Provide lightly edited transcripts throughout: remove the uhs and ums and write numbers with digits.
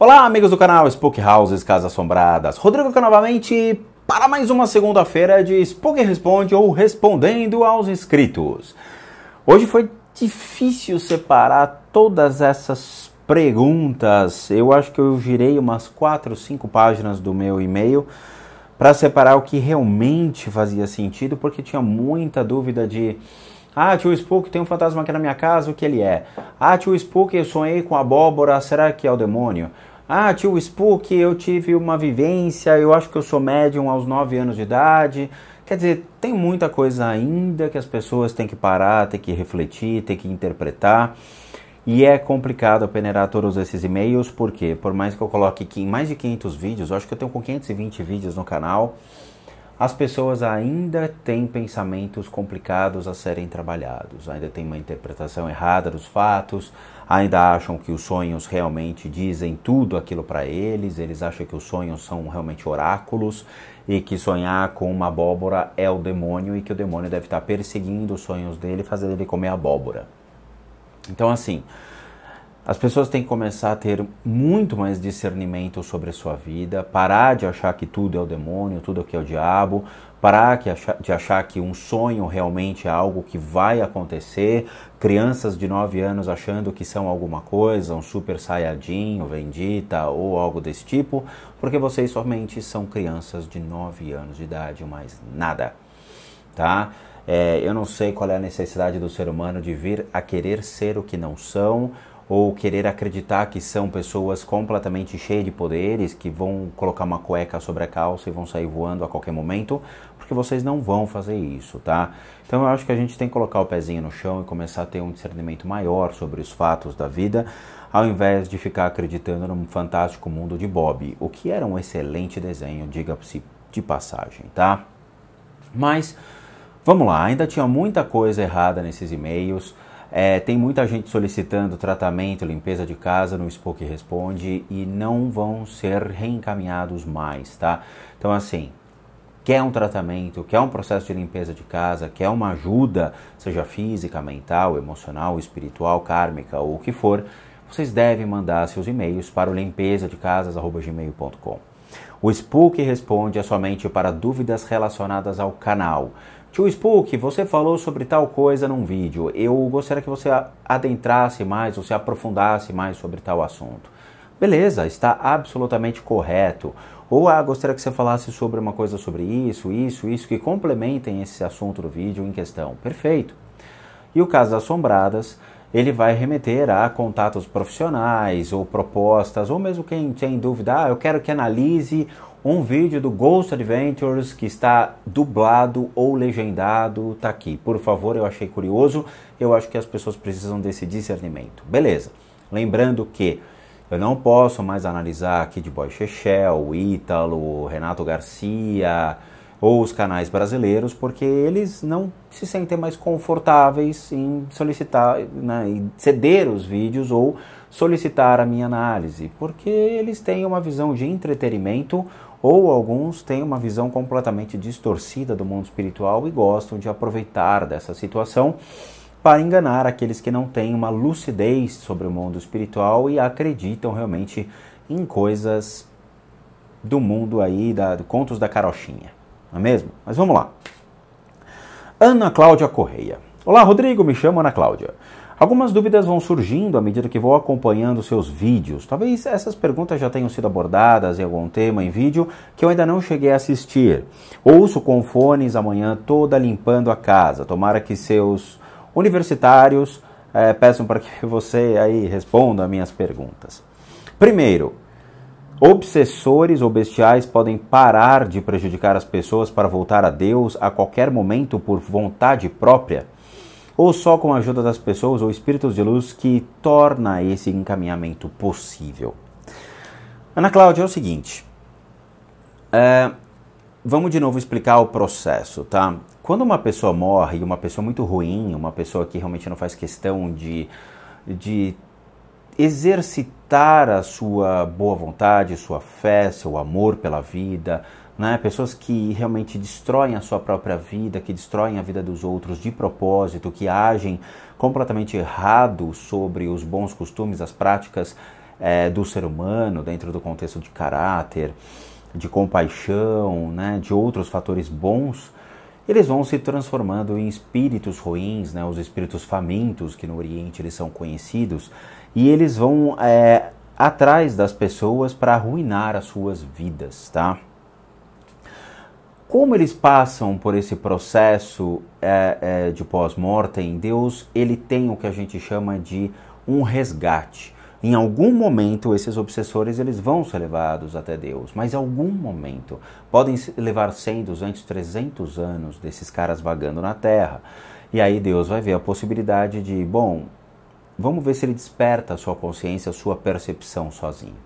Olá, amigos do canal Spook Houses Casas Assombradas. Rodrigo aqui novamente para mais uma segunda-feira de Spook Responde ou Respondendo aos Inscritos. Hoje foi difícil separar todas essas perguntas. Eu acho que eu girei umas 4 ou 5 páginas do meu e-mail para separar o que realmente fazia sentido, porque tinha muita dúvida de... Ah, tio Spook, tem um fantasma aqui na minha casa, o que ele é? Ah, tio Spook, eu sonhei com abóbora, será que é o demônio? Ah, tio Spook, eu tive uma vivência, eu acho que eu sou médium aos 9 anos de idade. Quer dizer, tem muita coisa ainda que as pessoas têm que parar, têm que refletir, têm que interpretar. E é complicado peneirar todos esses e-mails, porque por mais que eu coloque aqui em mais de 500 vídeos, eu acho que eu tenho com 520 vídeos no canal, as pessoas ainda têm pensamentos complicados a serem trabalhados, ainda tem uma interpretação errada dos fatos, ainda acham que os sonhos realmente dizem tudo aquilo para eles acham que os sonhos são realmente oráculos e que sonhar com uma abóbora é o demônio e que o demônio deve estar perseguindo os sonhos dele, fazendo ele comer abóbora. Então assim, as pessoas têm que começar a ter muito mais discernimento sobre a sua vida, parar de achar que tudo é o demônio, tudo aqui é o diabo, parar de achar que um sonho realmente é algo que vai acontecer, crianças de 9 anos achando que são alguma coisa, um super saiyajin, ou Vendita, ou algo desse tipo, porque vocês somente são crianças de 9 anos de idade, mais nada, tá? Eu não sei qual é a necessidade do ser humano de vir a querer ser o que não são, ou querer acreditar que são pessoas completamente cheias de poderes, que vão colocar uma cueca sobre a calça e vão sair voando a qualquer momento, porque vocês não vão fazer isso, tá? Então eu acho que a gente tem que colocar o pezinho no chão e começar a ter um discernimento maior sobre os fatos da vida, ao invés de ficar acreditando num fantástico mundo de Bob, o que era um excelente desenho, diga-se de passagem, tá? Mas, vamos lá, ainda tinha muita coisa errada nesses e-mails. Tem muita gente solicitando tratamento, limpeza de casa no Spook Responde e não vão ser reencaminhados mais, tá? Então assim, quer um tratamento, quer um processo de limpeza de casa, quer uma ajuda, seja física, mental, emocional, espiritual, kármica ou o que for, vocês devem mandar seus e-mails para o limpezadecasas@gmail.com. O Spook Responde é somente para dúvidas relacionadas ao canal. Tio Spook, você falou sobre tal coisa num vídeo, eu gostaria que você adentrasse mais ou se aprofundasse mais sobre tal assunto. Beleza, está absolutamente correto. Ou gostaria que você falasse sobre uma coisa sobre isso, que complementem esse assunto do vídeo em questão. Perfeito. E o caso das assombradas, ele vai remeter a contatos profissionais ou propostas, ou mesmo quem tem dúvida, eu quero que analise um vídeo do Ghost Adventures que está dublado ou legendado, tá aqui. Por favor, eu achei curioso, eu acho que as pessoas precisam desse discernimento. Beleza. Lembrando que eu não posso mais analisar Kid Boy Chechel, Ítalo, Renato Garcia ou os canais brasileiros, porque eles não se sentem mais confortáveis em solicitar, né, em ceder os vídeos ou solicitar a minha análise, porque eles têm uma visão de entretenimento ou alguns têm uma visão completamente distorcida do mundo espiritual e gostam de aproveitar dessa situação para enganar aqueles que não têm uma lucidez sobre o mundo espiritual e acreditam realmente em coisas do mundo aí, do contos da carochinha, não é mesmo? Mas vamos lá. Ana Cláudia Correia. Olá, Rodrigo, me chamo Ana Cláudia. Algumas dúvidas vão surgindo à medida que vou acompanhando seus vídeos. Talvez essas perguntas já tenham sido abordadas em algum tema em vídeo que eu ainda não cheguei a assistir. Ouço com fones a manhã toda limpando a casa. Tomara que seus universitários peçam para que você aí responda as minhas perguntas. Primeiro, obsessores ou bestiais podem parar de prejudicar as pessoas para voltar a Deus a qualquer momento por vontade própria? Ou só com a ajuda das pessoas ou espíritos de luz que torna esse encaminhamento possível? Ana Cláudia, é o seguinte, vamos de novo explicar o processo, tá? Quando uma pessoa morre, uma pessoa muito ruim, uma pessoa que realmente não faz questão de exercitar a sua boa vontade, sua fé, seu amor pela vida, né? Pessoas que realmente destroem a sua própria vida, que destroem a vida dos outros de propósito, que agem completamente errado sobre os bons costumes, as práticas do ser humano, dentro do contexto de caráter, de compaixão, né, de outros fatores bons, eles vão se transformando em espíritos ruins, né, os espíritos famintos, que no Oriente eles são conhecidos, e eles vão atrás das pessoas para arruinar as suas vidas, tá? Como eles passam por esse processo de pós-mortem, Deus ele tem o que a gente chama de um resgate. Em algum momento, esses obsessores eles vão ser levados até Deus, mas em algum momento podem levar 100, 200, 300 anos desses caras vagando na Terra. E aí Deus vai ver a possibilidade de, bom, vamos ver se ele desperta a sua consciência, a sua percepção sozinho.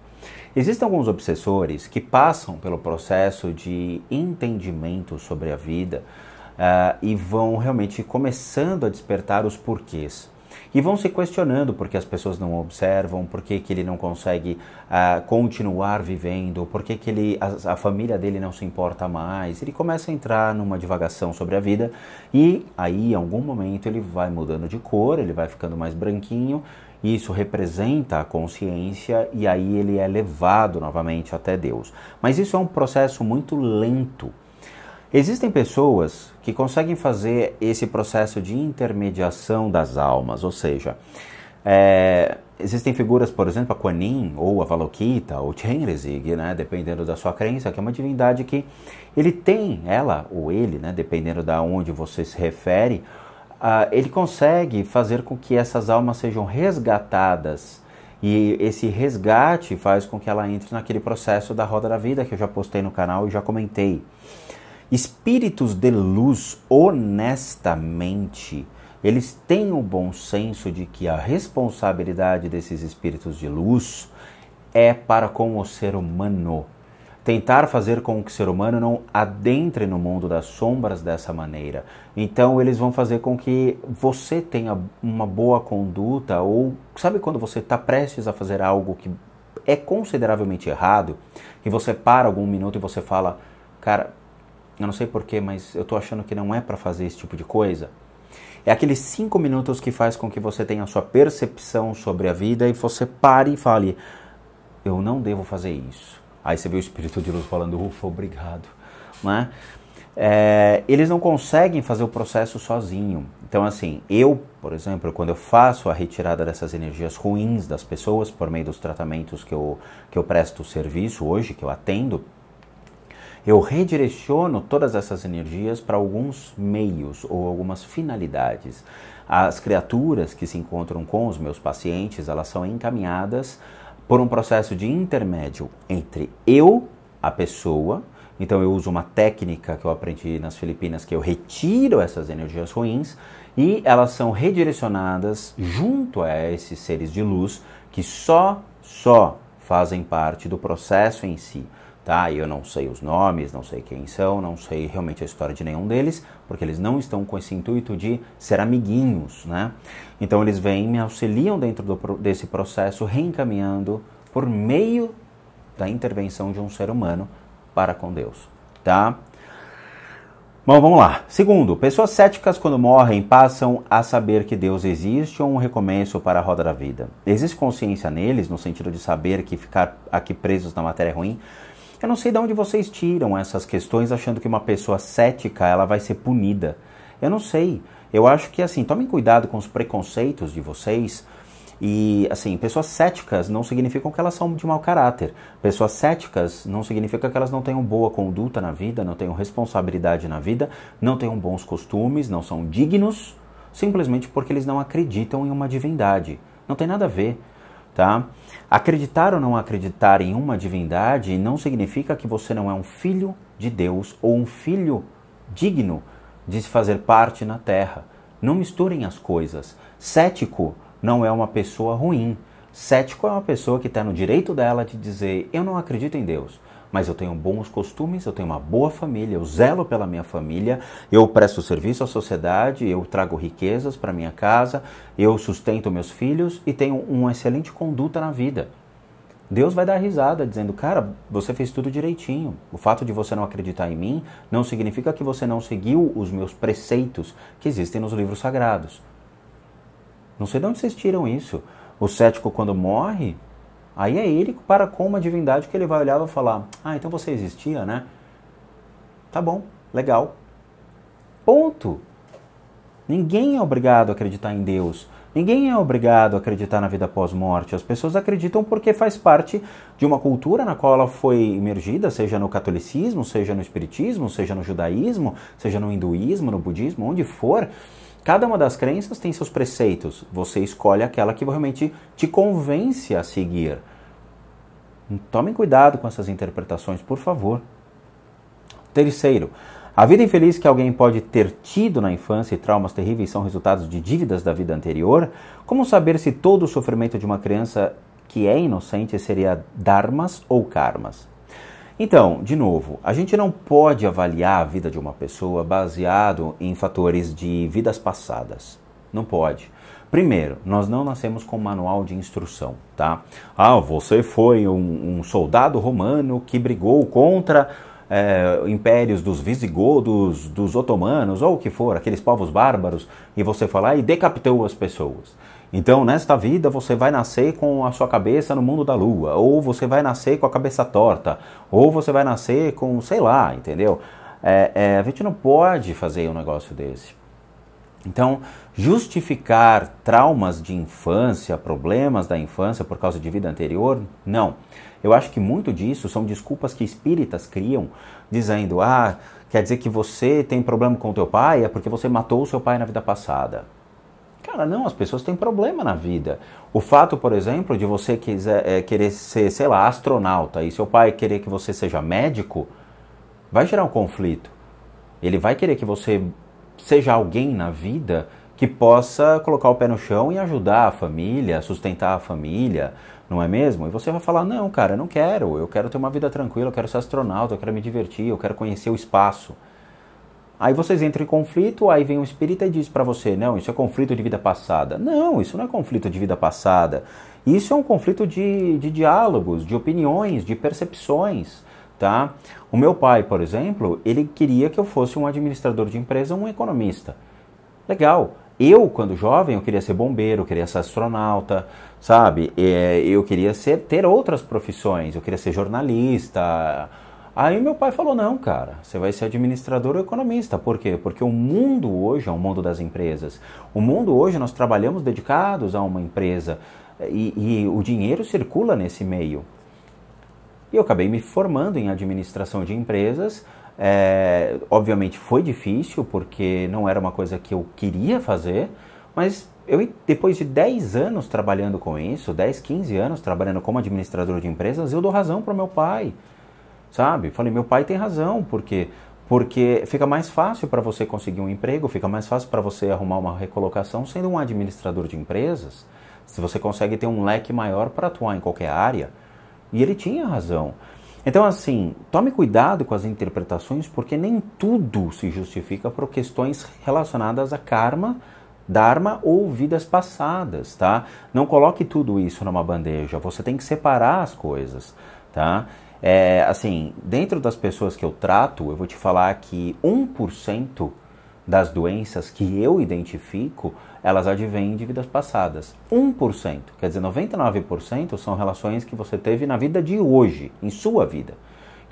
Existem alguns obsessores que passam pelo processo de entendimento sobre a vida e vão realmente começando a despertar os porquês. E vão se questionando por que as pessoas não observam, por que ele não consegue continuar vivendo, por que a família dele não se importa mais. Ele começa a entrar numa divagação sobre a vida e aí, em algum momento, ele vai mudando de cor, ele vai ficando mais branquinho, e isso representa a consciência e aí ele é levado novamente até Deus. Mas isso é um processo muito lento. Existem pessoas que conseguem fazer esse processo de intermediação das almas, ou seja, existem figuras, por exemplo, a Kuan Yin, ou a Avalokita, ou Chenrezig, né, dependendo da sua crença, que é uma divindade que ele tem, ela ou ele, né, dependendo de onde você se refere, ele consegue fazer com que essas almas sejam resgatadas. E esse resgate faz com que ela entre naquele processo da roda da vida que eu já postei no canal e já comentei. Espíritos de luz, honestamente, eles têm o bom senso de que a responsabilidade desses espíritos de luz é para com o ser humano. Tentar fazer com que o ser humano não adentre no mundo das sombras dessa maneira. Então eles vão fazer com que você tenha uma boa conduta, ou sabe quando você está prestes a fazer algo que é consideravelmente errado, e você para algum minuto e você fala, cara, eu não sei porquê, mas eu tô achando que não é para fazer esse tipo de coisa. É aqueles 5 minutos que faz com que você tenha a sua percepção sobre a vida e você pare e fale, eu não devo fazer isso. Aí você vê o espírito de luz falando, ufa, obrigado. Né? Eles não conseguem fazer o processo sozinho. Então assim, eu, por exemplo, quando eu faço a retirada dessas energias ruins das pessoas por meio dos tratamentos que eu presto serviço hoje, que eu atendo, eu redireciono todas essas energias para alguns meios ou algumas finalidades. As criaturas que se encontram com os meus pacientes, elas são encaminhadas por um processo de intermédio entre eu, a pessoa. Então eu uso uma técnica que eu aprendi nas Filipinas, que eu retiro essas energias ruins e elas são redirecionadas junto a esses seres de luz que só fazem parte do processo em si. Tá? Eu não sei os nomes, não sei quem são, não sei realmente a história de nenhum deles, porque eles não estão com esse intuito de ser amiguinhos, né? Então eles vêm, me auxiliam dentro desse processo, reencaminhando por meio da intervenção de um ser humano para com Deus, tá? Bom, vamos lá. Segundo, pessoas céticas quando morrem passam a saber que Deus existe ou um recomeço para a roda da vida. Existe consciência neles, no sentido de saber que ficar aqui presos na matéria é ruim? Eu não sei de onde vocês tiram essas questões achando que uma pessoa cética ela vai ser punida. Eu não sei. Eu acho que, assim, tomem cuidado com os preconceitos de vocês. E, assim, pessoas céticas não significam que elas são de mau caráter. Pessoas céticas não significa que elas não tenham boa conduta na vida, não tenham responsabilidade na vida, não tenham bons costumes, não são dignos, simplesmente porque eles não acreditam em uma divindade. Não tem nada a ver. Tá? Acreditar ou não acreditar em uma divindade não significa que você não é um filho de Deus ou um filho digno de se fazer parte na Terra. Não misturem as coisas. Cético não é uma pessoa ruim. Cético é uma pessoa que está no direito dela de dizer, eu não acredito em Deus, mas eu tenho bons costumes, eu tenho uma boa família, eu zelo pela minha família, eu presto serviço à sociedade, eu trago riquezas para minha casa, eu sustento meus filhos e tenho uma excelente conduta na vida. Deus vai dar risada dizendo, cara, você fez tudo direitinho. O fato de você não acreditar em mim não significa que você não seguiu os meus preceitos que existem nos livros sagrados. Não sei de onde vocês tiram isso. O cético quando morre, Aí é ele para com uma divindade que ele vai olhar e vai falar, então você existia, né? Tá bom, legal. Ponto. Ninguém é obrigado a acreditar em Deus. Ninguém é obrigado a acreditar na vida após morte. As pessoas acreditam porque faz parte de uma cultura na qual ela foi imergida, seja no catolicismo, seja no espiritismo, seja no judaísmo, seja no hinduísmo, no budismo, onde for. Cada uma das crenças tem seus preceitos. Você escolhe aquela que realmente te convence a seguir. Tomem cuidado com essas interpretações, por favor. Terceiro, a vida infeliz que alguém pode ter tido na infância e traumas terríveis são resultados de dívidas da vida anterior? Como saber se todo o sofrimento de uma criança que é inocente seria dharmas ou karmas? Então, de novo, a gente não pode avaliar a vida de uma pessoa baseado em fatores de vidas passadas. Não pode. Primeiro, nós não nascemos com manual de instrução, tá? Você foi um soldado romano que brigou contra impérios dos visigodos, dos otomanos, ou o que for, aqueles povos bárbaros, e você foi lá e decapitou as pessoas. Então, nesta vida, você vai nascer com a sua cabeça no mundo da lua, ou você vai nascer com a cabeça torta, ou você vai nascer com, sei lá, entendeu? A gente não pode fazer um negócio desse. Então, justificar traumas de infância, problemas da infância por causa de vida anterior, não. Eu acho que muito disso são desculpas que espíritas criam, dizendo, quer dizer que você tem problema com o teu pai é porque você matou o seu pai na vida passada. Cara, não, as pessoas têm problema na vida. O fato, por exemplo, de você querer ser, sei lá, astronauta e seu pai querer que você seja médico, vai gerar um conflito. Ele vai querer que você seja alguém na vida que possa colocar o pé no chão e ajudar a família, sustentar a família, não é mesmo? E você vai falar, não, cara, eu não quero, eu quero ter uma vida tranquila, eu quero ser astronauta, eu quero me divertir, eu quero conhecer o espaço. Aí vocês entram em conflito, aí vem um espírita e diz pra você, não, isso é conflito de vida passada. Não, isso não é conflito de vida passada. Isso é um conflito de diálogos, de opiniões, de percepções, tá? O meu pai, por exemplo, ele queria que eu fosse um administrador de empresa, um economista. Legal. Eu, quando jovem, eu queria ser bombeiro, eu queria ser astronauta, sabe? Eu queria ter outras profissões, eu queria ser jornalista. Aí meu pai falou, não, cara, você vai ser administrador ou economista. Por quê? Porque o mundo hoje é o mundo das empresas. O mundo hoje nós trabalhamos dedicados a uma empresa e o dinheiro circula nesse meio. E eu acabei me formando em administração de empresas. Obviamente foi difícil, porque não era uma coisa que eu queria fazer, mas depois de 10 anos trabalhando com isso, 10, 15 anos trabalhando como administrador de empresas, eu dou razão para o meu pai, sabe? Falei, meu pai tem razão, porque fica mais fácil para você conseguir um emprego, fica mais fácil para você arrumar uma recolocação sendo um administrador de empresas, se você consegue ter um leque maior para atuar em qualquer área. E ele tinha razão. Então, assim, tome cuidado com as interpretações, porque nem tudo se justifica por questões relacionadas a karma, dharma ou vidas passadas, tá? Não coloque tudo isso numa bandeja, você tem que separar as coisas, tá? Assim, dentro das pessoas que eu trato, eu vou te falar que 1% das doenças que eu identifico, elas advêm de vidas passadas. 1%, quer dizer, 99% são relações que você teve na vida de hoje, em sua vida.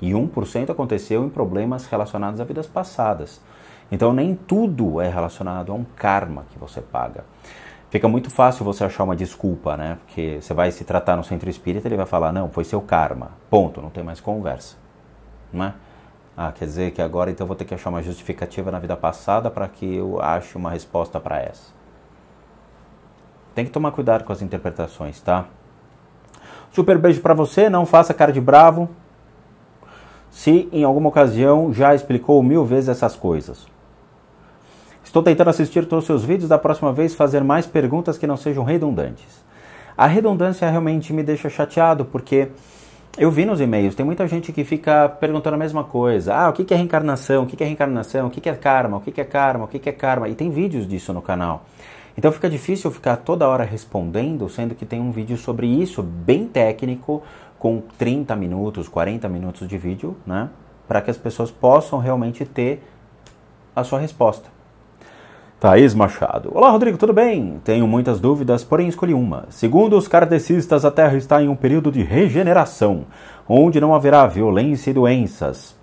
E 1% aconteceu em problemas relacionados a vidas passadas. Então nem tudo é relacionado a um karma que você paga. Fica muito fácil você achar uma desculpa, né? Porque você vai se tratar no centro espírita, ele vai falar, não, foi seu karma. Ponto, não tem mais conversa. Não é? Quer dizer que agora então eu vou ter que achar uma justificativa na vida passada para que eu ache uma resposta para essa. Tem que tomar cuidado com as interpretações, tá? Super beijo para você, não faça cara de bravo. Se em alguma ocasião já explicou 1000 vezes essas coisas. Estou tentando assistir todos os seus vídeos, da próxima vez fazer mais perguntas que não sejam redundantes. A redundância realmente me deixa chateado, porque eu vi nos e-mails, tem muita gente que fica perguntando a mesma coisa. O que é reencarnação? O que é reencarnação? O que é karma? O que é karma? O que é karma? E tem vídeos disso no canal. Então fica difícil ficar toda hora respondendo, sendo que tem um vídeo sobre isso, bem técnico, com 30 minutos, 40 minutos de vídeo, né? Para que as pessoas possam realmente ter a sua resposta. Thaís Machado. Olá, Rodrigo, tudo bem? Tenho muitas dúvidas, porém escolhi uma. Segundo os kardecistas, a Terra está em um período de regeneração, onde não haverá violência e doenças.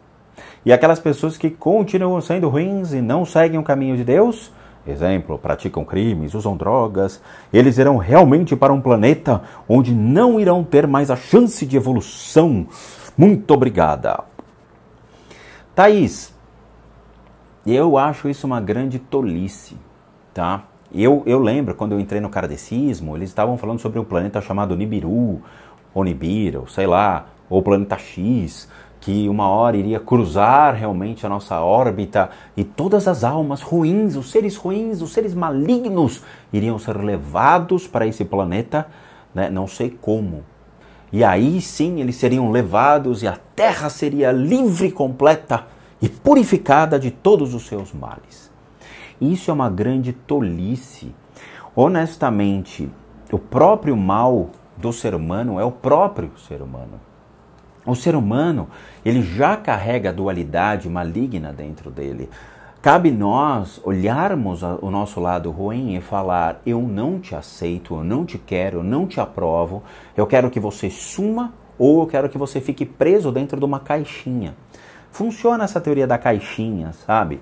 E aquelas pessoas que continuam sendo ruins e não seguem o caminho de Deus, exemplo, praticam crimes, usam drogas, eles irão realmente para um planeta onde não irão ter mais a chance de evolução. Muito obrigada. Thaís, eu acho isso uma grande tolice, tá? Eu lembro, quando eu entrei no kardecismo, eles estavam falando sobre um planeta chamado Nibiru, ou Nibiru, sei lá, ou planeta X, que uma hora iria cruzar realmente a nossa órbita e todas as almas ruins, os seres malignos, iriam ser levados para esse planeta, né? Não sei como. E aí sim eles seriam levados e a Terra seria livre, completa e purificada de todos os seus males. Isso é uma grande tolice. Honestamente, o próprio mal do ser humano é o próprio ser humano. O ser humano, ele já carrega a dualidade maligna dentro dele. Cabe nós olharmos o nosso lado ruim e falar: eu não te aceito, eu não te quero, eu não te aprovo, eu quero que você suma ou eu quero que você fique preso dentro de uma caixinha. Funciona essa teoria da caixinha, sabe?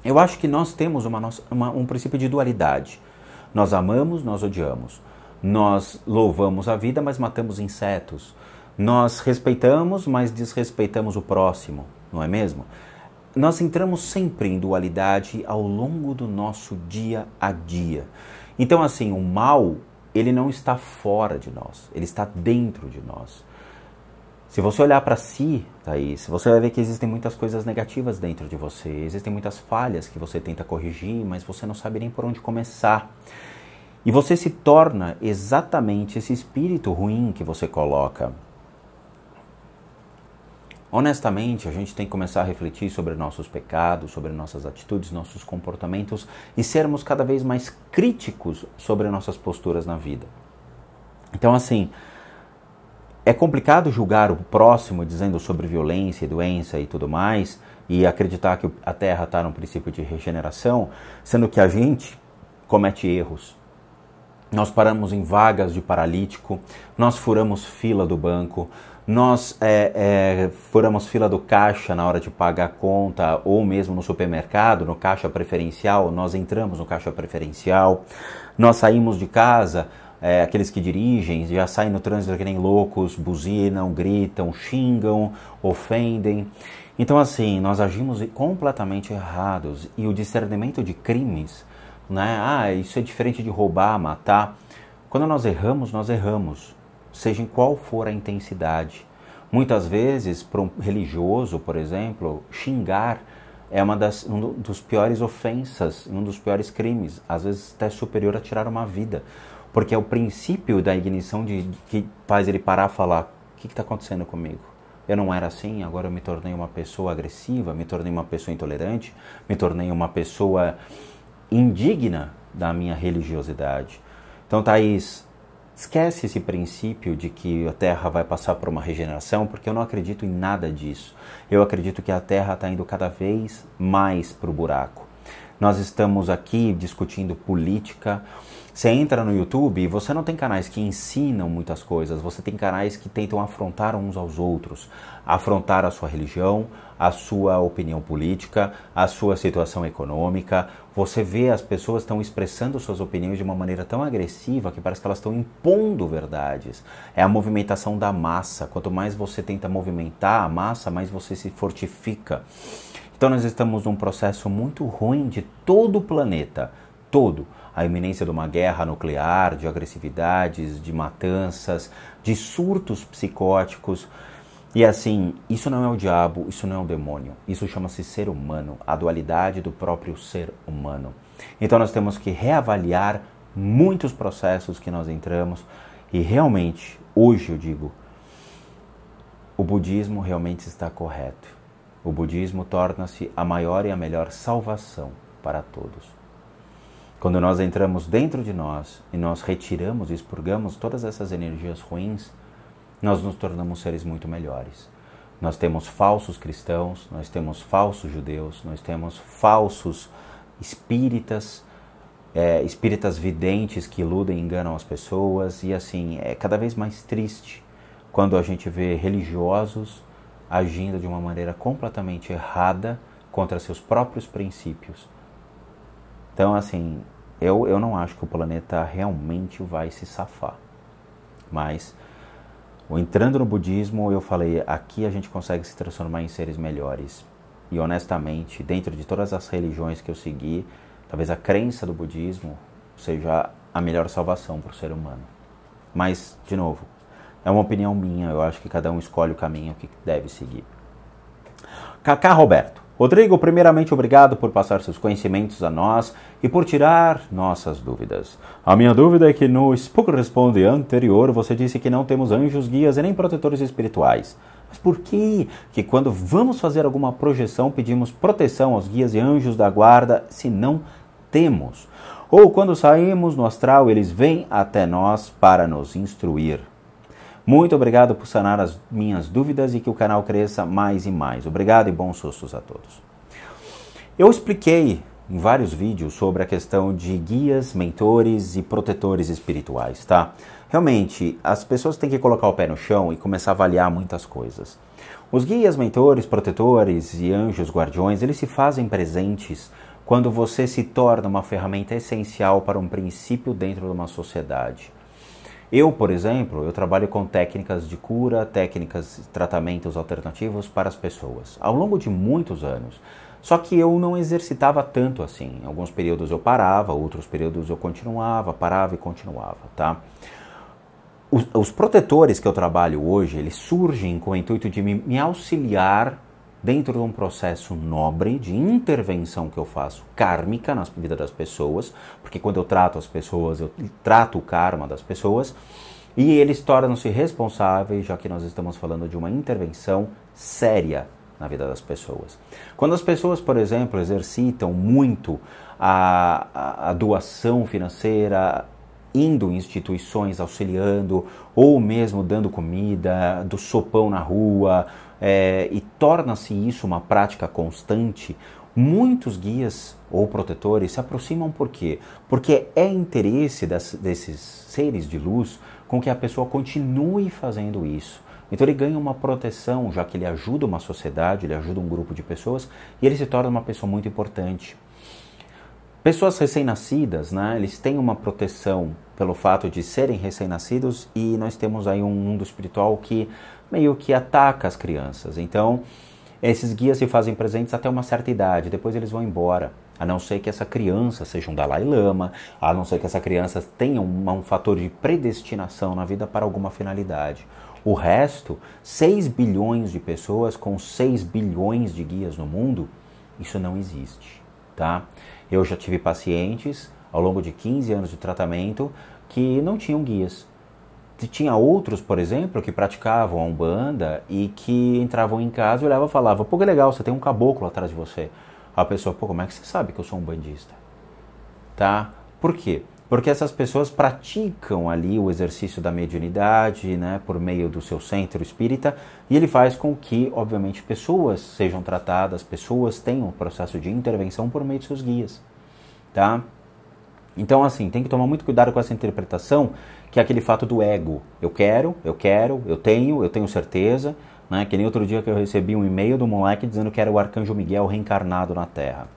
Eu acho que nós temos um princípio de dualidade. Nós amamos, nós odiamos. Nós louvamos a vida, mas matamos insetos. Nós respeitamos, mas desrespeitamos o próximo, não é mesmo? Nós entramos sempre em dualidade ao longo do nosso dia a dia. Então, assim, o mal, ele não está fora de nós, ele está dentro de nós. Se você olhar para si, Thaís, você vai ver que existem muitas coisas negativas dentro de você, existem muitas falhas que você tenta corrigir, mas você não sabe nem por onde começar. E você se torna exatamente esse espírito ruim que você coloca. Honestamente, a gente tem que começar a refletir sobre nossos pecados, sobre nossas atitudes, nossos comportamentos e sermos cada vez mais críticos sobre nossas posturas na vida. Então, assim, é complicado julgar o próximo dizendo sobre violência, doença e tudo mais e acreditar que a Terra está num princípio de regeneração, sendo que a gente comete erros. Nós paramos em vagas de paralítico, nós furamos fila do banco, nós furamos fila do caixa na hora de pagar a conta ou mesmo no supermercado, no caixa preferencial, nós entramos no caixa preferencial, nós saímos de casa, aqueles que dirigem já saem no trânsito que nem loucos, buzinam, gritam, xingam, ofendem. Então assim, nós agimos completamente errados e o discernimento de crimes, né? Isso é diferente de roubar, matar. Quando nós erramos, seja em qual for a intensidade. Muitas vezes, para um religioso, por exemplo, xingar é um dos piores ofensas, um dos piores crimes, às vezes até superior a tirar uma vida, porque é o princípio da ignição que faz ele parar e falar: o que está acontecendo comigo? Eu não era assim, agora eu me tornei uma pessoa agressiva, me tornei uma pessoa intolerante, me tornei uma pessoa indigna da minha religiosidade. Então, Thaís, esquece esse princípio de que a Terra vai passar por uma regeneração, porque eu não acredito em nada disso. Eu acredito que a Terra está indo cada vez mais para o buraco. Nós estamos aqui discutindo política. Você entra no YouTube e você não tem canais que ensinam muitas coisas, você tem canais que tentam afrontar uns aos outros, afrontar a sua religião, a sua opinião política, a sua situação econômica. Você vê as pessoas estão expressando suas opiniões de uma maneira tão agressiva que parece que elas estão impondo verdades. É a movimentação da massa. Quanto mais você tenta movimentar a massa, mais você se fortifica. Então nós estamos num processo muito ruim de todo o planeta, todo. A iminência de uma guerra nuclear, de agressividades, de matanças, de surtos psicóticos. E assim, isso não é o diabo, isso não é o demônio. Isso chama-se ser humano, a dualidade do próprio ser humano. Então nós temos que reavaliar muitos processos que nós entramos e realmente, hoje eu digo, o budismo realmente está correto. O budismo torna-se a maior e a melhor salvação para todos. Quando nós entramos dentro de nós e nós retiramos e expurgamos todas essas energias ruins, nós nos tornamos seres muito melhores. Nós temos falsos cristãos, nós temos falsos judeus, nós temos falsos espíritas, espíritas videntes que iludem e enganam as pessoas, e assim, é cada vez mais triste quando a gente vê religiosos agindo de uma maneira completamente errada contra seus próprios princípios. Então, assim, eu não acho que o planeta realmente vai se safar. Mas, entrando no budismo, eu falei, aqui a gente consegue se transformar em seres melhores. E honestamente, dentro de todas as religiões que eu segui, talvez a crença do budismo seja a melhor salvação para o ser humano. Mas, de novo, é uma opinião minha, eu acho que cada um escolhe o caminho que deve seguir. Cacá Roberto. Rodrigo, primeiramente, obrigado por passar seus conhecimentos a nós e por tirar nossas dúvidas. A minha dúvida é que no Spook Responde anterior você disse que não temos anjos, guias e nem protetores espirituais. Mas por que quando vamos fazer alguma projeção pedimos proteção aos guias e anjos da guarda se não temos? Ou quando saímos no astral eles vêm até nós para nos instruir? Muito obrigado por sanar as minhas dúvidas e que o canal cresça mais e mais. Obrigado e bons sustos a todos. Eu expliquei em vários vídeos sobre a questão de guias, mentores e protetores espirituais, tá? Realmente, as pessoas têm que colocar o pé no chão e começar a avaliar muitas coisas. Os guias, mentores, protetores e anjos guardiões, eles se fazem presentes quando você se torna uma ferramenta essencial para um princípio dentro de uma sociedade. Eu, por exemplo, eu trabalho com técnicas de cura, técnicas de tratamentos alternativos para as pessoas, ao longo de muitos anos. Só que eu não exercitava tanto assim. Em alguns períodos eu parava, outros períodos eu continuava, parava e continuava, tá? Os protetores que eu trabalho hoje, eles surgem com o intuito de me auxiliar dentro de um processo nobre de intervenção que eu faço, kármica, na vida das pessoas, porque quando eu trato as pessoas, eu trato o karma das pessoas, e eles tornam-se responsáveis, já que nós estamos falando de uma intervenção séria na vida das pessoas. Quando as pessoas, por exemplo, exercitam muito a doação financeira, indo em instituições, auxiliando, ou mesmo dando comida, do sopão na rua, e torna-se isso uma prática constante, muitos guias ou protetores se aproximam por quê? Porque é interesse desses seres de luz com que a pessoa continue fazendo isso. Então ele ganha uma proteção, já que ele ajuda uma sociedade, ele ajuda um grupo de pessoas, e ele se torna uma pessoa muito importante. Pessoas recém-nascidas, né, eles têm uma proteção pelo fato de serem recém-nascidos, e nós temos aí um mundo espiritual que meio que ataca as crianças. Então, esses guias se fazem presentes até uma certa idade, depois eles vão embora. A não ser que essa criança seja um Dalai Lama, a não ser que essa criança tenha um fator de predestinação na vida para alguma finalidade. O resto, 6 bilhões de pessoas com 6 bilhões de guias no mundo, isso não existe, tá? Eu já tive pacientes, ao longo de 15 anos de tratamento, que não tinham guias. Tinha outros, por exemplo, que praticavam a Umbanda e que entravam em casa e olhavam e falavam, pô, que legal, você tem um caboclo atrás de você. A pessoa, pô, como é que você sabe que eu sou um bandista? Tá? Por quê? Porque essas pessoas praticam ali o exercício da mediunidade, né, por meio do seu centro espírita, e ele faz com que, obviamente, pessoas sejam tratadas, pessoas tenham um processo de intervenção por meio de seus guias, tá? Então, assim, tem que tomar muito cuidado com essa interpretação, que é aquele fato do ego. Eu quero, eu tenho certeza, né? Que nem outro dia que eu recebi um e-mail do moleque dizendo que era o Arcanjo Miguel reencarnado na Terra.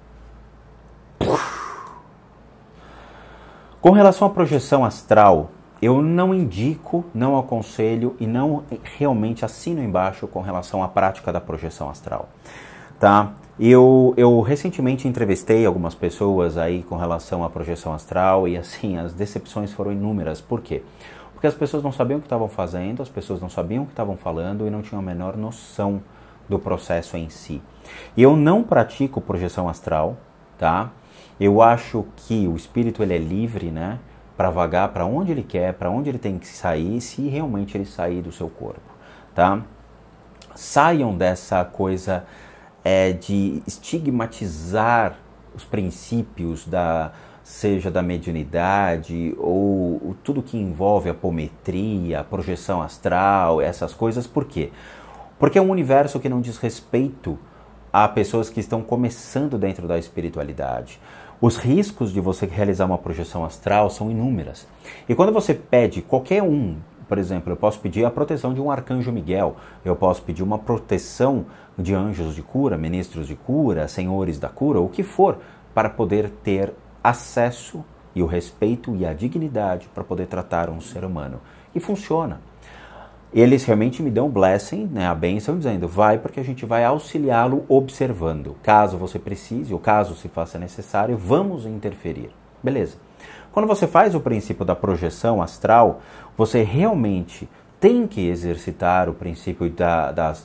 Com relação à projeção astral, eu não indico, não aconselho e não realmente assino embaixo com relação à prática da projeção astral, tá? Eu recentemente entrevistei algumas pessoas aí com relação à projeção astral e assim, as decepções foram inúmeras. Por quê? Porque as pessoas não sabiam o que estavam fazendo, as pessoas não sabiam o que estavam falando e não tinham a menor noção do processo em si. E eu não pratico projeção astral, tá? Eu acho que o espírito ele é livre, né, para vagar para onde ele quer, para onde ele tem que sair, se realmente ele sair do seu corpo, tá? Saiam dessa coisa de estigmatizar os princípios seja da mediunidade ou tudo que envolve a apometria, a projeção astral, essas coisas. Por quê? Porque é um universo que não diz respeito a pessoas que estão começando dentro da espiritualidade. Os riscos de você realizar uma projeção astral são inúmeras. E quando você pede qualquer um, por exemplo, eu posso pedir a proteção de um arcanjo Miguel, eu posso pedir uma proteção de anjos de cura, ministros de cura, senhores da cura, o que for, para poder ter acesso e o respeito e a dignidade para poder tratar um ser humano. E funciona. Eles realmente me dão blessing, né, a bênção, dizendo, vai porque a gente vai auxiliá-lo observando. Caso você precise, ou caso se faça necessário, vamos interferir. Beleza. Quando você faz o princípio da projeção astral, você realmente tem que exercitar o princípio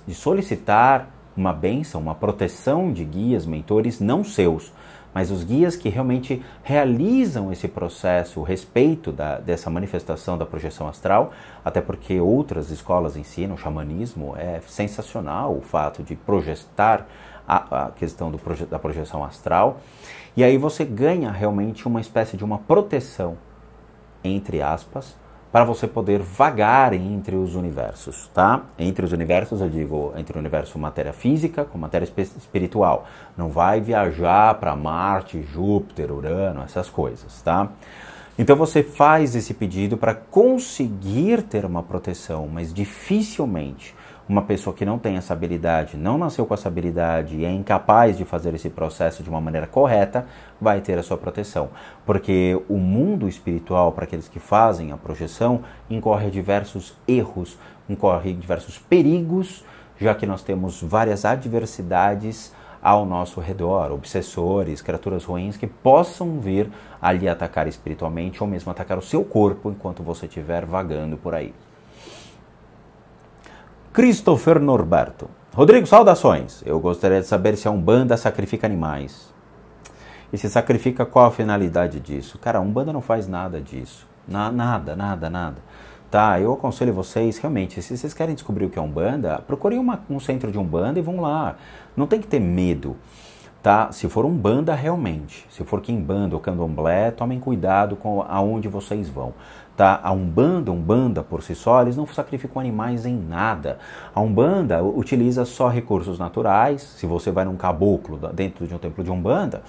de solicitar uma bênção, uma proteção de guias, mentores, não seus, mas os guias que realmente realizam esse processo, o respeito dessa manifestação da projeção astral, até porque outras escolas ensinam, o xamanismo, é sensacional o fato de projetar a questão da projeção astral, e aí você ganha realmente uma espécie de uma proteção, entre aspas, para você poder vagar entre os universos, tá? Entre os universos, eu digo, entre o universo matéria física com matéria espiritual. Não vai viajar para Marte, Júpiter, Urano, essas coisas, tá? Então você faz esse pedido para conseguir ter uma proteção, mas dificilmente uma pessoa que não tem essa habilidade, não nasceu com essa habilidade e é incapaz de fazer esse processo de uma maneira correta, vai ter a sua proteção. Porque o mundo espiritual, para aqueles que fazem a projeção, incorre diversos erros, incorre diversos perigos, já que nós temos várias adversidades ao nosso redor, obsessores, criaturas ruins que possam vir ali atacar espiritualmente ou mesmo atacar o seu corpo enquanto você estiver vagando por aí. Christopher Norberto. Rodrigo, saudações. Eu gostaria de saber se a Umbanda sacrifica animais. E se sacrifica, qual a finalidade disso? Cara, a Umbanda não faz nada disso. Nada. Tá, eu aconselho vocês, realmente, se vocês querem descobrir o que é Umbanda, procurem um centro de Umbanda e vão lá. Não tem que ter medo, tá? Se for Umbanda, realmente. Se for Quimbanda ou Candomblé, tomem cuidado com aonde vocês vão. Tá? A Umbanda por si só, eles não sacrificam animais em nada. A Umbanda utiliza só recursos naturais. Se você vai num caboclo dentro de um templo de Umbanda,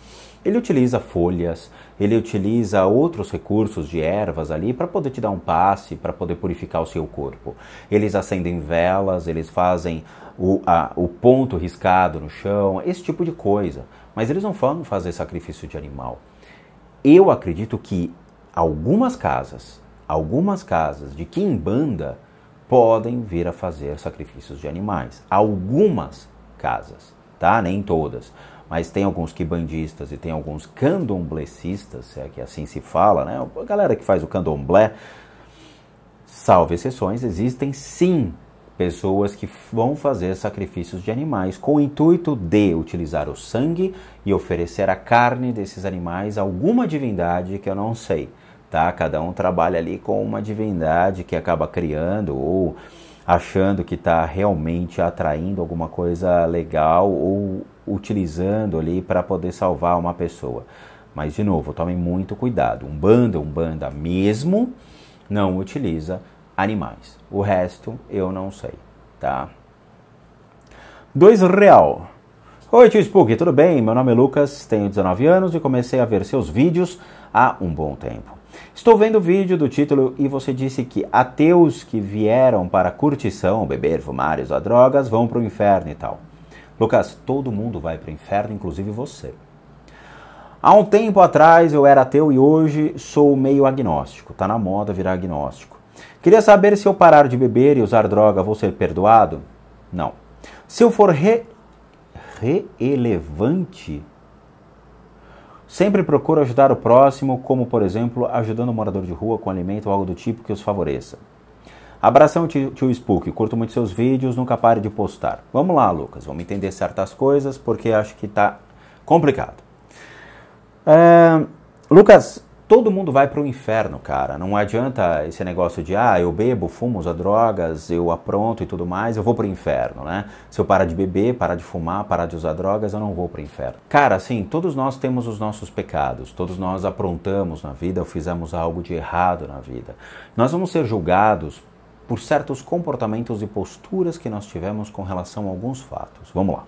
ele utiliza folhas, ele utiliza outros recursos de ervas ali para poder te dar um passe, para poder purificar o seu corpo. Eles acendem velas, eles fazem o ponto riscado no chão, esse tipo de coisa. Mas eles não vão fazer sacrifício de animal. Eu acredito que algumas casas de Quimbanda podem vir a fazer sacrifícios de animais. Algumas casas, tá? Nem todas. Mas tem alguns quimbandistas e tem alguns candomblecistas, se é que assim se fala, né? A galera que faz o candomblé, salvo exceções, existem sim pessoas que vão fazer sacrifícios de animais com o intuito de utilizar o sangue e oferecer a carne desses animais a alguma divindade que eu não sei. Tá? Cada um trabalha ali com uma divindade que acaba criando ou achando que está realmente atraindo alguma coisa legal ou utilizando ali para poder salvar uma pessoa. Mas, de novo, tomem muito cuidado. Umbanda mesmo não utiliza animais. O resto eu não sei, tá? R$2. Oi, tio Spook, tudo bem? Meu nome é Lucas, tenho 19 anos e comecei a ver seus vídeos há um bom tempo. Estou vendo o vídeo do título e você disse que ateus que vieram para curtição, beber, fumar e usar drogas, vão para o inferno e tal. Lucas, todo mundo vai para o inferno, inclusive você. Há um tempo atrás eu era ateu e hoje sou meio agnóstico. Tá na moda virar agnóstico. Queria saber se eu parar de beber e usar droga vou ser perdoado? Não. Se eu for relevante, sempre procuro ajudar o próximo, como, por exemplo, ajudando um morador de rua com alimento ou algo do tipo que os favoreça. Abração, tio Spook. Curto muito seus vídeos, nunca pare de postar. Vamos lá, Lucas. Vamos entender certas coisas, porque acho que tá complicado. Lucas, todo mundo vai para o inferno, cara. Não adianta esse negócio de, eu bebo, fumo, uso drogas, eu apronto e tudo mais, eu vou para o inferno, né? Se eu parar de beber, parar de fumar, parar de usar drogas, eu não vou para o inferno. Cara, assim, todos nós temos os nossos pecados, todos nós aprontamos na vida ou fizemos algo de errado na vida. Nós vamos ser julgados por certos comportamentos e posturas que nós tivemos com relação a alguns fatos. Vamos lá.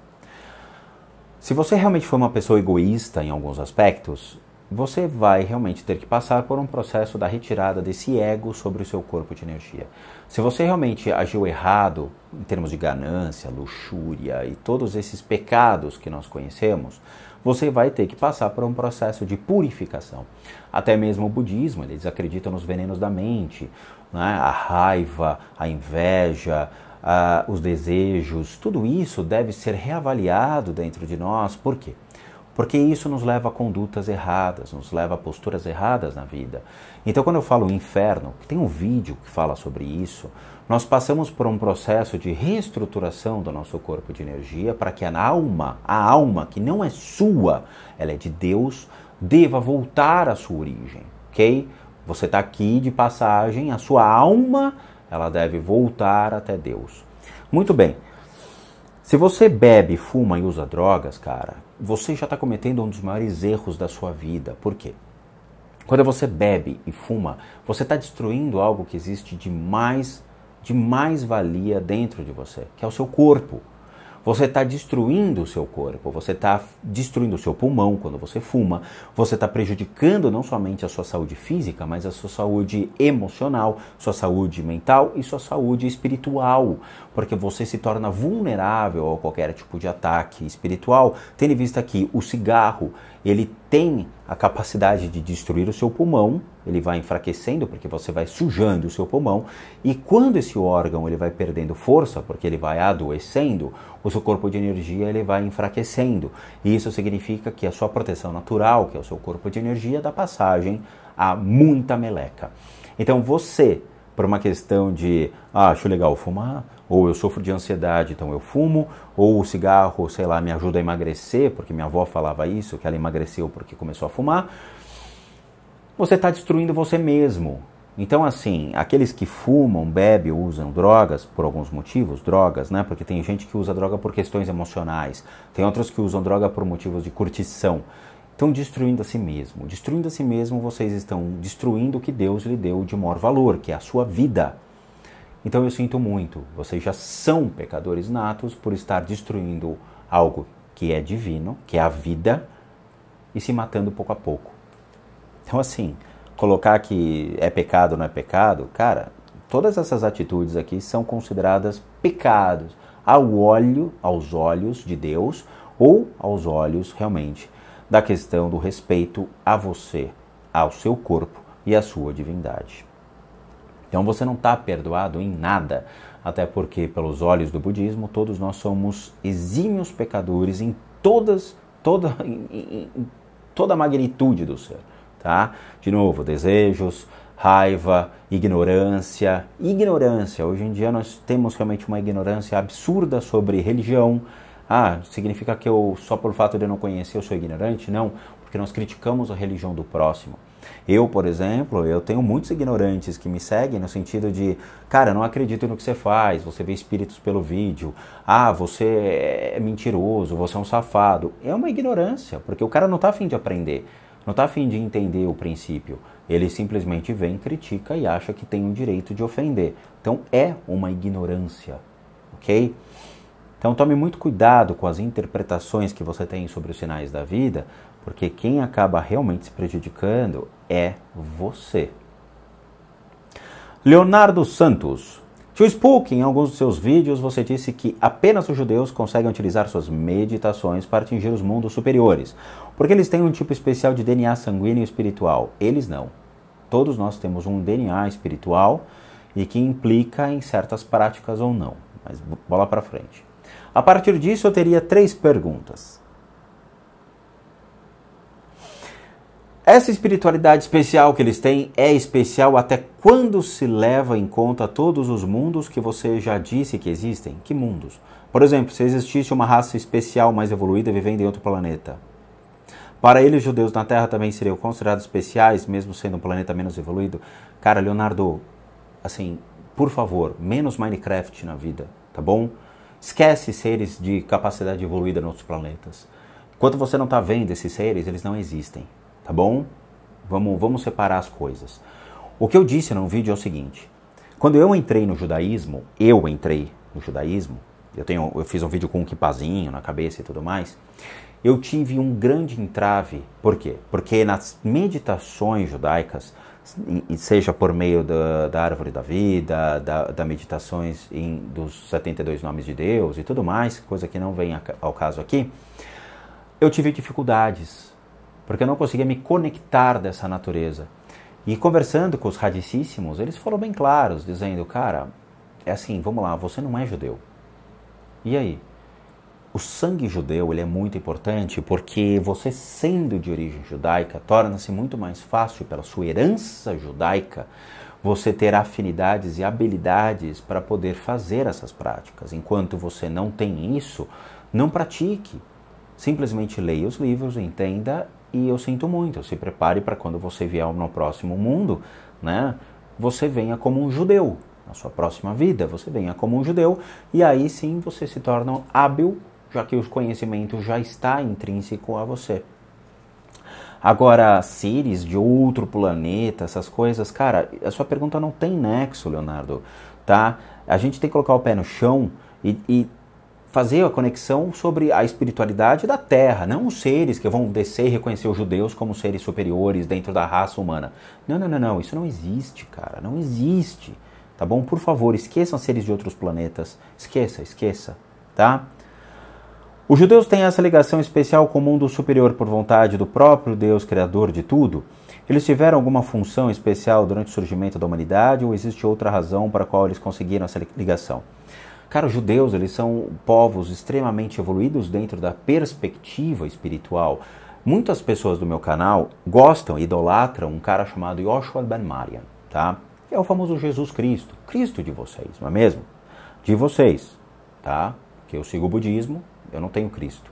Se você realmente foi uma pessoa egoísta em alguns aspectos, você vai realmente ter que passar por um processo da retirada desse ego sobre o seu corpo de energia. Se você realmente agiu errado em termos de ganância, luxúria e todos esses pecados que nós conhecemos, você vai ter que passar por um processo de purificação. Até mesmo o budismo, eles acreditam nos venenos da mente, né? A raiva, a inveja, os desejos, tudo isso deve ser reavaliado dentro de nós. Por quê? Porque isso nos leva a condutas erradas, nos leva a posturas erradas na vida. Então, quando eu falo inferno, tem um vídeo que fala sobre isso, nós passamos por um processo de reestruturação do nosso corpo de energia para que a alma que não é sua, ela é de Deus, deva voltar à sua origem, ok? Você está aqui de passagem, a sua alma, ela deve voltar até Deus. Muito bem. Se você bebe, fuma e usa drogas, cara, você já está cometendo um dos maiores erros da sua vida. Por quê? Quando você bebe e fuma, você está destruindo algo que existe de mais valia dentro de você, que é o seu corpo. Você está destruindo o seu corpo, você está destruindo o seu pulmão quando você fuma, você está prejudicando não somente a sua saúde física, mas a sua saúde emocional, sua saúde mental e sua saúde espiritual, porque você se torna vulnerável a qualquer tipo de ataque espiritual, tendo em vista que o cigarro, ele tem a capacidade de destruir o seu pulmão, ele vai enfraquecendo porque você vai sujando o seu pulmão, e quando esse órgão ele vai perdendo força, porque ele vai adoecendo, o seu corpo de energia ele vai enfraquecendo. E isso significa que a sua proteção natural, que é o seu corpo de energia, dá passagem a muita meleca. Então você, por uma questão de, acho legal fumar, ou eu sofro de ansiedade, então eu fumo, ou o cigarro, sei lá, me ajuda a emagrecer, porque minha avó falava isso, que ela emagreceu porque começou a fumar, você está destruindo você mesmo. Então, assim, aqueles que fumam, bebem, usam drogas por alguns motivos, drogas, né? Porque tem gente que usa droga por questões emocionais, tem outros que usam droga por motivos de curtição. Estão destruindo a si mesmo. Destruindo a si mesmo, vocês estão destruindo o que Deus lhe deu de maior valor, que é a sua vida. Então eu sinto muito, vocês já são pecadores natos por estar destruindo algo que é divino, que é a vida, e se matando pouco a pouco. Então assim, colocar que é pecado ou não é pecado, cara, todas essas atitudes aqui são consideradas pecados aos olhos de Deus ou aos olhos realmente da questão do respeito a você, ao seu corpo e à sua divindade. Então você não está perdoado em nada, até porque pelos olhos do budismo todos nós somos exímios pecadores em toda a magnitude do ser, tá? De novo, desejos, raiva, ignorância. Hoje em dia nós temos realmente uma ignorância absurda sobre religião. Significa que só por fato de eu não conhecer eu sou ignorante? Não, porque nós criticamos a religião do próximo. Eu, por exemplo, eu tenho muitos ignorantes que me seguem no sentido de, cara, eu não acredito no que você faz, você vê espíritos pelo vídeo, você é mentiroso, você é um safado. É uma ignorância, porque o cara não está a fim de aprender, não está a fim de entender o princípio. Ele simplesmente vem, critica e acha que tem o direito de ofender. Então é uma ignorância, ok? Então tome muito cuidado com as interpretações que você tem sobre os sinais da vida, porque quem acaba realmente se prejudicando é você. Leonardo Santos. Tio Spook, em alguns dos seus vídeos você disse que apenas os judeus conseguem utilizar suas meditações para atingir os mundos superiores, porque eles têm um tipo especial de DNA sanguíneo e espiritual. Eles não. Todos nós temos um DNA espiritual e que implica em certas práticas ou não. Mas bola para frente. A partir disso eu teria 3 perguntas. Essa espiritualidade especial que eles têm é especial até quando se leva em conta todos os mundos que você já disse que existem? Que mundos? Por exemplo, se existisse uma raça especial mais evoluída vivendo em outro planeta. Para eles, os judeus na Terra também seriam considerados especiais, mesmo sendo um planeta menos evoluído? Cara, Leonardo, assim, por favor, menos Minecraft na vida, tá bom? Esquece seres de capacidade evoluída em outros planetas. Enquanto você não está vendo esses seres, eles não existem. Tá bom? Vamos separar as coisas. O que eu disse no vídeo é o seguinte. Quando eu entrei no judaísmo, Eu fiz um vídeo com um kipazinho na cabeça e tudo mais. Eu tive um grande entrave. Por quê? Porque nas meditações judaicas, seja por meio da árvore da vida, da meditações dos 72 nomes de Deus e tudo mais, coisa que não vem ao caso aqui, eu tive dificuldades, porque eu não conseguia me conectar dessa natureza. E conversando com os radicíssimos, eles foram bem claros, dizendo, cara, é assim, vamos lá, você não é judeu. E aí? O sangue judeu ele é muito importante porque você, sendo de origem judaica, torna-se muito mais fácil, pela sua herança judaica, você ter afinidades e habilidades para poder fazer essas práticas. Enquanto você não tem isso, não pratique. Simplesmente leia os livros, entenda e eu sinto muito. Se prepare para quando você vier no próximo mundo, né, você venha como um judeu. Na sua próxima vida, você venha como um judeu e aí sim você se torna hábil, já que o conhecimento já está intrínseco a você. Agora, seres de outro planeta, essas coisas, cara, a sua pergunta não tem nexo, Leonardo, tá? A gente tem que colocar o pé no chão e fazer a conexão sobre a espiritualidade da Terra, não os seres que vão descer e reconhecer os judeus como seres superiores dentro da raça humana. Não, isso não existe, cara, não existe, tá bom? Por favor, esqueçam seres de outros planetas, esqueça, tá? Os judeus têm essa ligação especial com o mundo superior por vontade do próprio Deus, criador de tudo? Eles tiveram alguma função especial durante o surgimento da humanidade ou existe outra razão para a qual eles conseguiram essa ligação? Cara, os judeus, eles são povos extremamente evoluídos dentro da perspectiva espiritual. Muitas pessoas do meu canal gostam, idolatram um cara chamado Yoshua ben Mariam, tá? Que é o famoso Jesus Cristo, Cristo de vocês, não é mesmo? De vocês, tá? Que eu sigo o budismo, eu não tenho Cristo.